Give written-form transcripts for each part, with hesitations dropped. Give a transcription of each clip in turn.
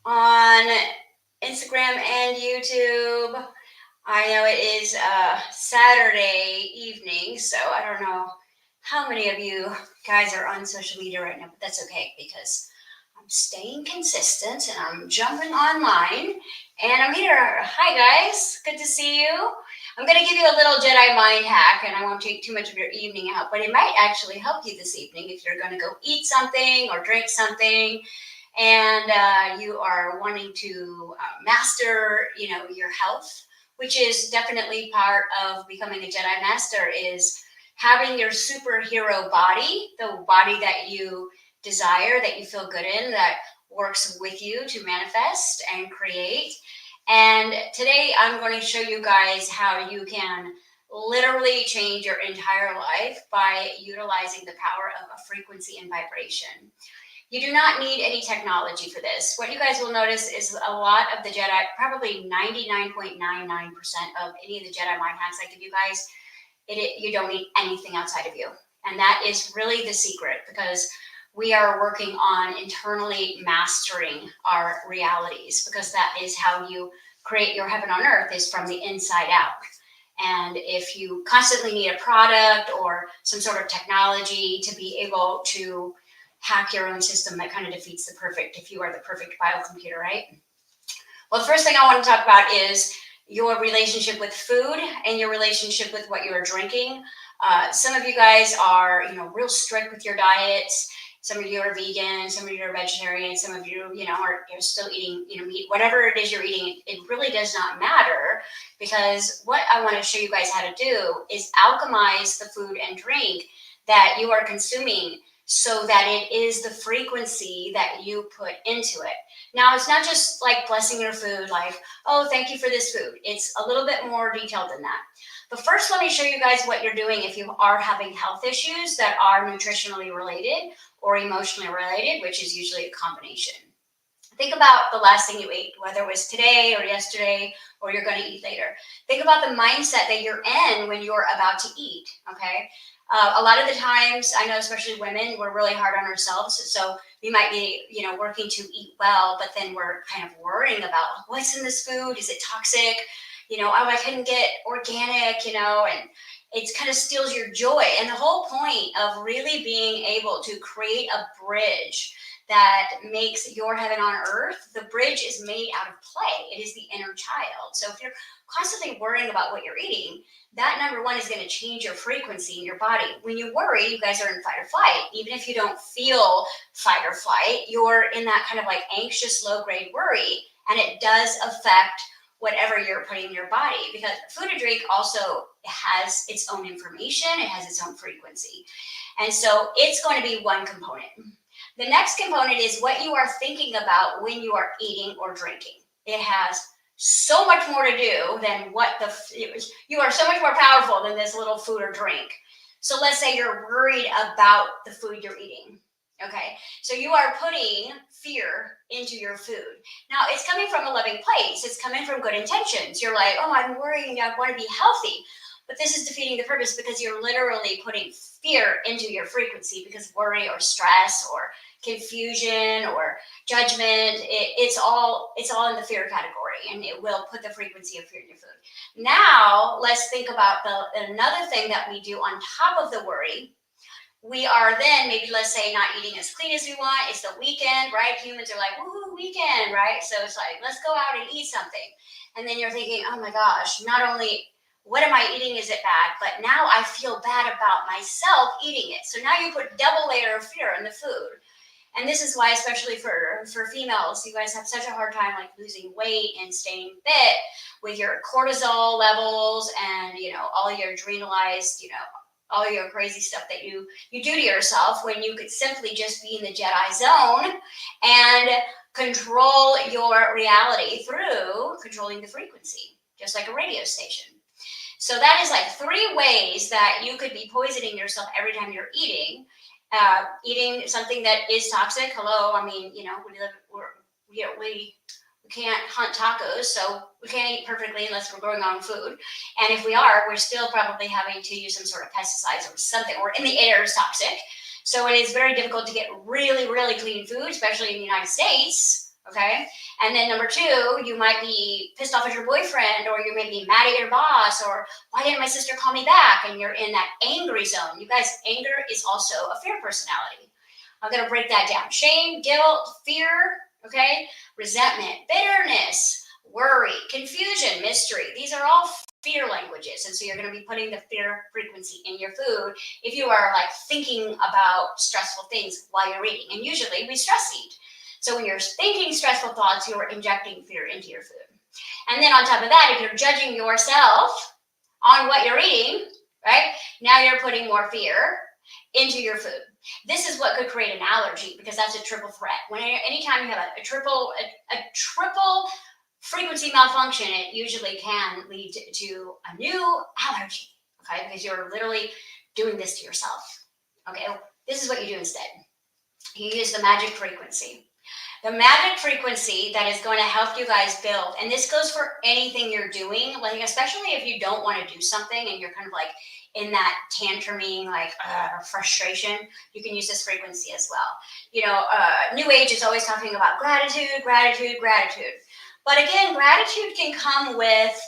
on Instagram and YouTube. I know it is Saturday evening, so I don't know how many of you guys are on social media right now, but that's okay because I'm staying consistent and I'm jumping online and I'm here. Hi, guys. Good to see you. I'm going to give you a little Jedi Mind Hack, and I won't take too much of your evening out, but it might actually help you this evening if you're going to go eat something or drink something and you are wanting to master, your health, which is definitely part of becoming a Jedi Master, is having your superhero body, the body that you desire, that you feel good in, that works with you to manifest and create. And today I'm going to show you guys how you can literally change your entire life by utilizing the power of a frequency and vibration. You do not need any technology for this. What you guys will notice is a lot of the Jedi, probably 99.99% of any of the Jedi mind hacks I give you guys, you don't need anything outside of you. And that is really the secret, because we are working on internally mastering our realities, because that is how you create your heaven on earth, is from the inside out. And if you constantly need a product or some sort of technology to be able to hack your own system, that kind of defeats the perfect, if you are the perfect biocomputer, right? Well, the first thing I want to talk about is your relationship with food and your relationship with what you are drinking. Some of you guys are, real strict with your diets. Some of you are vegan, some of you are vegetarian, some of you, are still eating, meat. Whatever it is you're eating, it really does not matter, because what I want to show you guys how to do is alchemize the food and drink that you are consuming, so that it is the frequency that you put into it. Now, it's not just like blessing your food, like, oh, thank you for this food. It's a little bit more detailed than that. But first, let me show you guys what you're doing if you are having health issues that are nutritionally related or emotionally related, which is usually a combination. Think about the last thing you ate, whether it was today or yesterday or you're going to eat later. Think about the mindset that you're in when you're about to eat, okay? A lot of the times, I know especially women, we're really hard on ourselves. So we might be, working to eat well, but then we're kind of worrying about what's in this food. Is it toxic? Oh, I couldn't get organic, and it kind of steals your joy. And the whole point of really being able to create a bridge that makes your heaven on earth, the bridge is made out of play. It is the inner child. So if you're constantly worrying about what you're eating, that number one is going to change your frequency in your body. When you worry, you guys are in fight or flight. Even if you don't feel fight or flight, you're in that kind of like anxious, low grade worry. And it does affect whatever you're putting in your body, because food and drink also has its own information. It has its own frequency. And so it's going to be one component. The next component is what you are thinking about when you are eating or drinking. It has so much more to do than you are so much more powerful than this little food or drink. So let's say you're worried about the food you're eating. Okay, so you are putting fear into your food. Now, it's coming from a loving place. It's coming from good intentions. You're like, oh, I'm worrying, I want to be healthy. But this is defeating the purpose, because you're literally putting fear into your frequency, because worry or stress or confusion or judgment, it's all in the fear category, and it will put the frequency of fear in your food. Now, let's think about another thing that we do on top of the worry. We are then maybe, let's say, not eating as clean as we want. It's the weekend, right? Humans are like, woohoo, weekend, right? So it's like, let's go out and eat something. And then you're thinking, oh my gosh, not only what am I eating, is it bad, but now I feel bad about myself eating it. So now you put double layer of fear in the food. And this is why, especially for females, you guys have such a hard time like losing weight and staying fit with your cortisol levels and, all your adrenalized, all your crazy stuff that you do to yourself, when you could simply just be in the Jedi zone and control your reality through controlling the frequency, just like a radio station. So that is like 3 ways that you could be poisoning yourself every time you're eating. Eating something that is toxic. Hello, I mean, we can't hunt tacos, so we can't eat perfectly unless we're growing our own food. And if we are, we're still probably having to use some sort of pesticides or something, or in the air is toxic. So it is very difficult to get really, really clean food, especially in the United States. Okay. And then number two, you might be pissed off at your boyfriend, or you may be mad at your boss, or why didn't my sister call me back? And you're in that angry zone. You guys, anger is also a fear personality. I'm going to break that down. Shame, guilt, fear, okay, resentment, bitterness, worry, confusion, mystery. These are all fear languages. And so you're going to be putting the fear frequency in your food if you are like thinking about stressful things while you're eating. And usually we stress eat. So when you're thinking stressful thoughts, you're injecting fear into your food. And then on top of that, if you're judging yourself on what you're eating, right, now you're putting more fear into your food. This is what could create an allergy, because that's a triple threat. Anytime you have a triple frequency malfunction, it usually can lead to a new allergy, okay, because you're literally doing this to yourself. Okay, this is what you do instead. You use the magic frequency. The magic frequency that is going to help you guys build, and this goes for anything you're doing, like especially if you don't want to do something and you're kind of like in that tantruming, like frustration, you can use this frequency as well. You know, New Age is always talking about gratitude, gratitude, gratitude. But again, gratitude can come with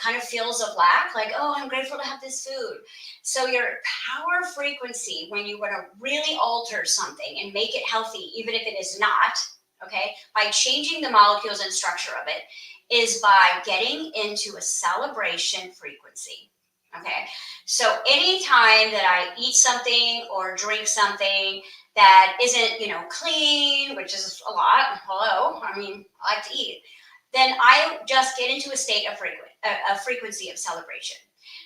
kind of feels of lack, like, oh, I'm grateful to have this food. So your power frequency, when you want to really alter something and make it healthy, even if it is not, okay, by changing the molecules and structure of it, is by getting into a celebration frequency. Okay, so anytime that I eat something or drink something that isn't, you know, clean, which is a lot, hello, I mean, I like to eat, then I just get into a state of frequency of celebration.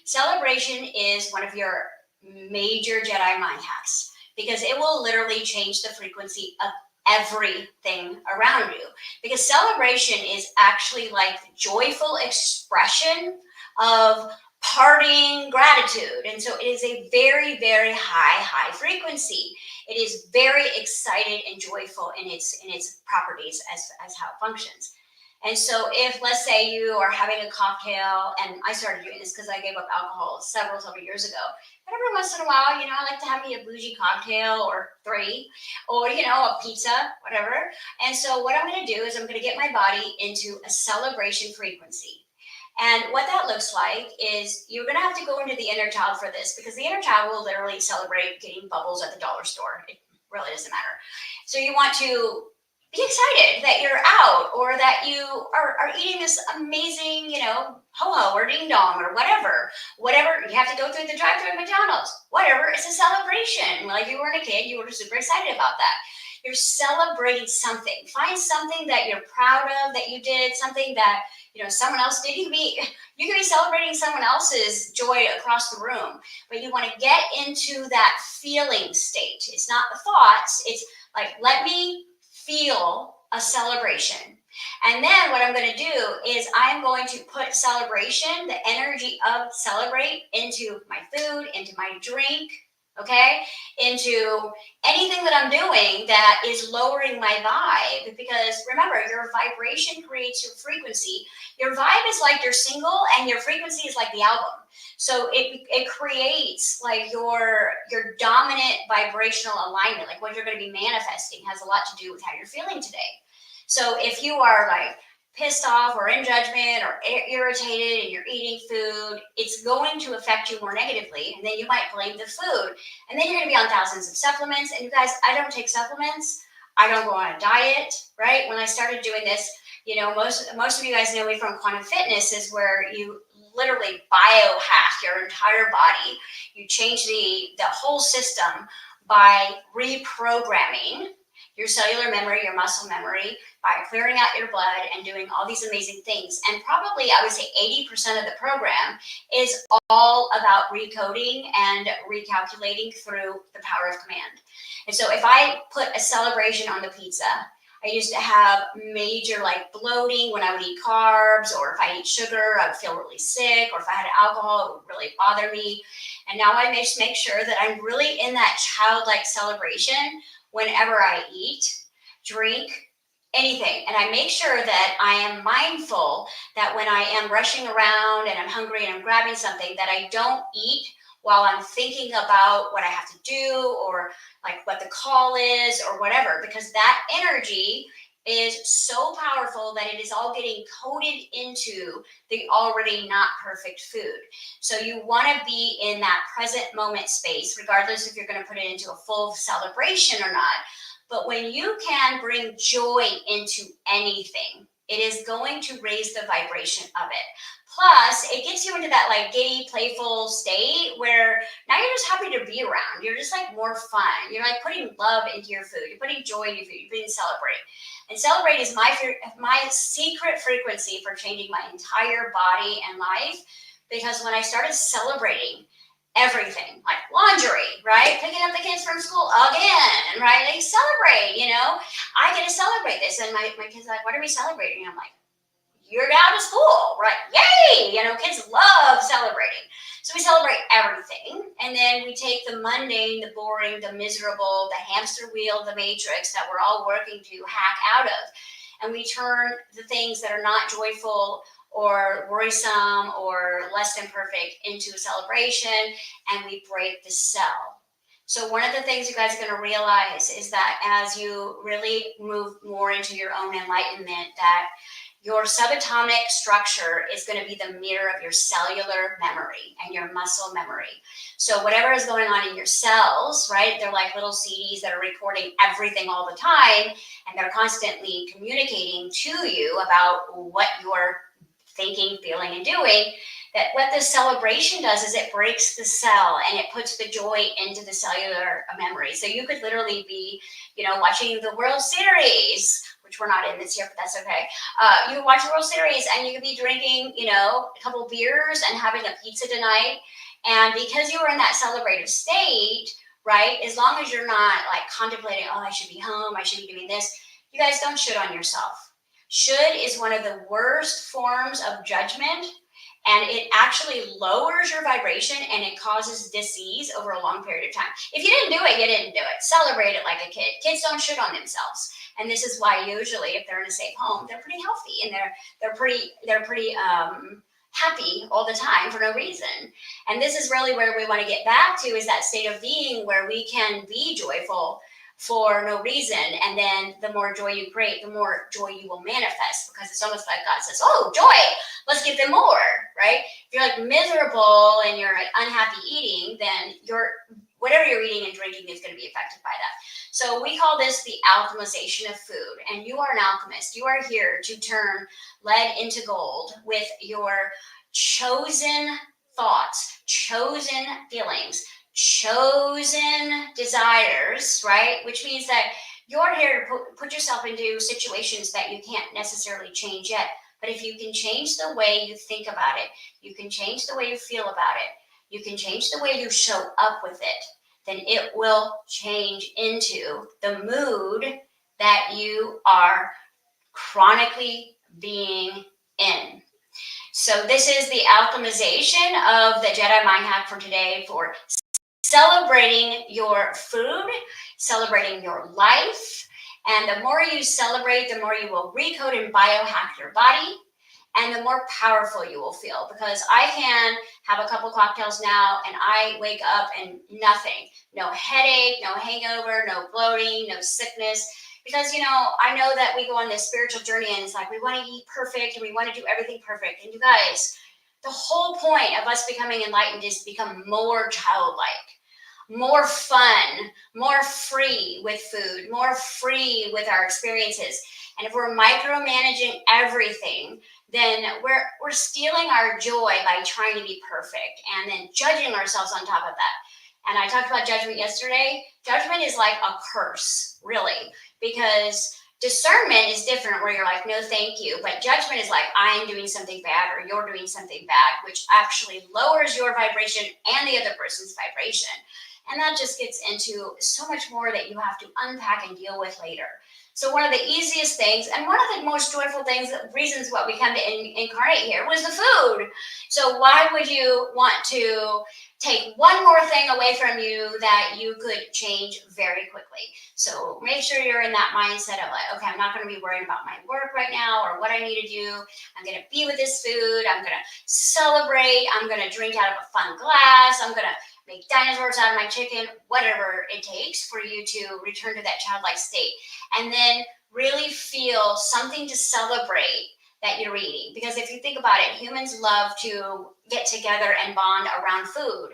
Celebration is one of your major Jedi mind hacks, because it will literally change the frequency of everything around you. Because celebration is actually like the joyful expression of parting gratitude. And so it is a very, very high frequency. It is very excited and joyful in its properties as how it functions. And so if, let's say, you are having a cocktail, and I started doing this because I gave up alcohol several years ago, but every once in a while, you know, I like to have me a bougie cocktail or three, or, you know, a pizza, whatever. And so what I'm going to do is I'm going to get my body into a celebration frequency. And what that looks like is you're going to have to go into the inner child for this, because the inner child will literally celebrate getting bubbles at the dollar store. It really doesn't matter. So you want to be excited that you're out, or that you are eating this amazing, you know, ho-ho or ding dong or whatever. You have to go through the drive-thru at McDonald's, whatever. It's a celebration. Like you weren't a kid, you were super excited about that. You're celebrating something. Find something that you're proud of that you did, something that, you know, someone else did. You could be celebrating someone else's joy across the room, but you want to get into that feeling state. It's not the thoughts. It's like, let me feel a celebration. And then what I'm going to do is I'm going to put celebration, the energy of celebrate, into my food, into my drink, okay, into anything that I'm doing that is lowering my vibe. Because remember, your vibration creates your frequency. Your vibe is like your single, and your frequency is like the album. So it creates like your dominant vibrational alignment, like what you're going to be manifesting has a lot to do with how you're feeling today. So if you are like pissed off or in judgment or irritated and you're eating food, it's going to affect you more negatively. And then you might blame the food. And then you're going to be on thousands of supplements. And you guys, I don't take supplements. I don't go on a diet, right? When I started doing this, you know, most of you guys know me from quantum fitness, is where you literally biohack your entire body. You change the whole system by reprogramming your cellular memory, your muscle memory, by clearing out your blood and doing all these amazing things. And probably, I would say 80% of the program is all about recoding and recalculating through the power of command. And so if I put a celebration on the pizza, I used to have major like bloating when I would eat carbs, or if I eat sugar, I would feel really sick, or if I had alcohol, it would really bother me. And now I just make sure that I'm really in that childlike celebration whenever I eat, drink, anything. And I make sure that I am mindful that when I am rushing around and I'm hungry and I'm grabbing something, that I don't eat while I'm thinking about what I have to do, or like what the call is or whatever, because that energy is so powerful that it is all getting coded into the already not perfect food. So you want to be in that present moment space, regardless if you're going to put it into a full celebration or not. But when you can bring joy into anything, it is going to raise the vibration of it. Plus, it gets you into that like giddy, playful state where now you're just happy to be around. You're just like more fun. You're like putting love into your food. You're putting joy in your food. You're being celebrate. And celebrate is my secret frequency for changing my entire body and life. Because when I started celebrating everything, like laundry, right? Picking up the kids from school again, right? They celebrate, I get to celebrate this. And my kids are like, what are we celebrating? And I'm like, you're out of school, right? Yay! Kids love celebrating. So we celebrate everything. And then we take the mundane, the boring, the miserable, the hamster wheel, the matrix that we're all working to hack out of. And we turn the things that are not joyful or worrisome or less than perfect into a celebration, and we break the cell. So one of the things you guys are going to realize is that as you really move more into your own enlightenment, that your subatomic structure is going to be the mirror of your cellular memory and your muscle memory. So whatever is going on in your cells, right? They're like little CDs that are recording everything all the time, and they're constantly communicating to you about what you're thinking, feeling, and doing. That what this celebration does is it breaks the cell and it puts the joy into the cellular memory. So you could literally be, watching the World Series, which we're not in this year, but that's okay. You can watch the World Series and you could be drinking, a couple beers and having a pizza tonight. And because you were in that celebrative state, right, as long as you're not like contemplating, oh, I should be home, I should be doing this, you guys don't shit on yourself. Should is one of the worst forms of judgment, and it actually lowers your vibration and it causes disease over a long period of time. If you didn't do it, you didn't do it. Celebrate it like a kid. Kids don't shit on themselves. And this is why usually if they're in a safe home, they're pretty healthy and they're pretty happy all the time for no reason. And this is really where we want to get back to, is that state of being where we can be joyful for no reason. And then the more joy you create, the more joy you will manifest, because it's almost like God says, oh, joy, let's give them more, right? If you're like miserable and you're like unhappy eating, then whatever you're eating and drinking is going to be affected by that. So we call this the alchemization of food. And you are an alchemist. You are here to turn lead into gold with your chosen thoughts, chosen feelings, chosen desires, right? Which means that you're here to put yourself into situations that you can't necessarily change yet. But if you can change the way you think about it, you can change the way you feel about it, you can change the way you show up with it, then it will change into the mood that you are chronically being in. So this is the alchemization of the Jedi Mind Hack for today, for celebrating your food, celebrating your life. And the more you celebrate, the more you will recode and biohack your body, and the more powerful you will feel. Because I can have a couple cocktails now and I wake up and nothing, no headache, no hangover, no bloating, no sickness. Because, I know that we go on this spiritual journey and it's like we want to eat perfect and we want to do everything perfect. And you guys, the whole point of us becoming enlightened is to become more childlike, more fun, more free with food, more free with our experiences. And if we're micromanaging everything, then we're stealing our joy by trying to be perfect and then judging ourselves on top of that. And I talked about judgment yesterday. Judgment is like a curse, really, because discernment is different, where you're like, no, thank you. But judgment is like, I'm doing something bad or you're doing something bad, which actually lowers your vibration and the other person's vibration. And that just gets into so much more that you have to unpack and deal with later. So one of the easiest things, and one of the most joyful things, reasons why we come to incarnate here, was the food. So why would you want to take one more thing away from you that you could change very quickly? So make sure you're in that mindset of like, okay, I'm not going to be worrying about my work right now or what I need to do. I'm going to be with this food. I'm going to celebrate. I'm going to drink out of a fun glass. I'm going to make dinosaurs out of my chicken, whatever it takes for you to return to that childlike state. And then really feel something to celebrate that you're eating. Because if you think about it, humans love to get together and bond around food.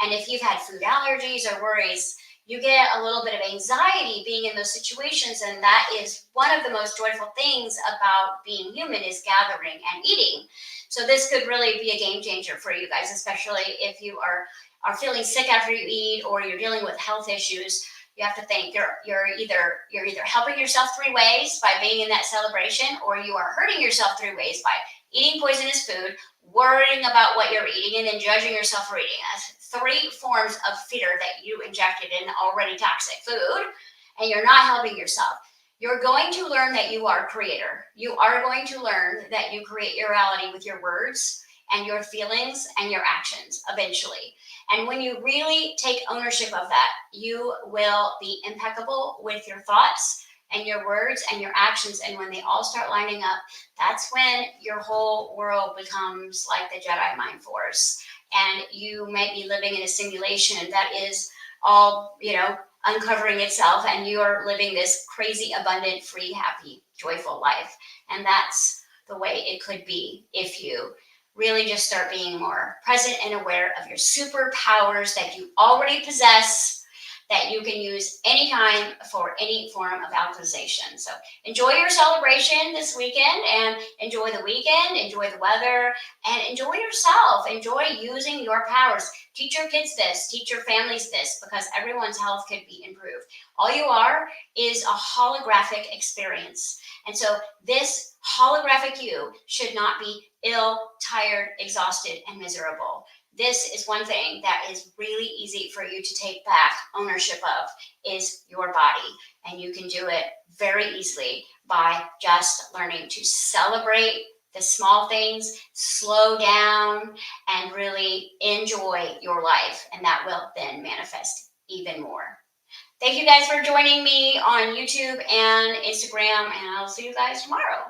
And if you've had food allergies or worries, you get a little bit of anxiety being in those situations. And that is one of the most joyful things about being human, is gathering and eating. So this could really be a game changer for you guys, especially if you are feeling sick after you eat, or you're dealing with health issues. You have to think you're either helping yourself three ways by being in that celebration, or you are hurting yourself three ways by eating poisonous food, worrying about what you're eating, and then judging yourself for eating. That's three forms of fear that you injected in already toxic food, and you're not helping yourself. You're going to learn that you are a creator. You are going to learn that you create your reality with your words and your feelings and your actions eventually. And when you really take ownership of that, you will be impeccable with your thoughts and your words and your actions. And when they all start lining up, that's when your whole world becomes like the Jedi Mind Force. And you might be living in a simulation that is all, uncovering itself, and you are living this crazy, abundant, free, happy, joyful life. And that's the way it could be if you really just start being more present and aware of your superpowers that you already possess, that you can use anytime for any form of alchemization. So enjoy your celebration this weekend, and enjoy the weekend, enjoy the weather, and enjoy yourself. Enjoy using your powers. Teach your kids this, teach your families this, because everyone's health could be improved. All you are is a holographic experience. And so this holographic you should not be ill, tired, exhausted, and miserable. This is one thing that is really easy for you to take back ownership of, is your body. And you can do it very easily by just learning to celebrate the small things, slow down, and really enjoy your life. And that will then manifest even more. Thank you guys for joining me on YouTube and Instagram, and I'll see you guys tomorrow.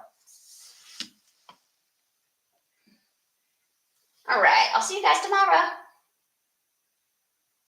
All right, I'll see you guys tomorrow.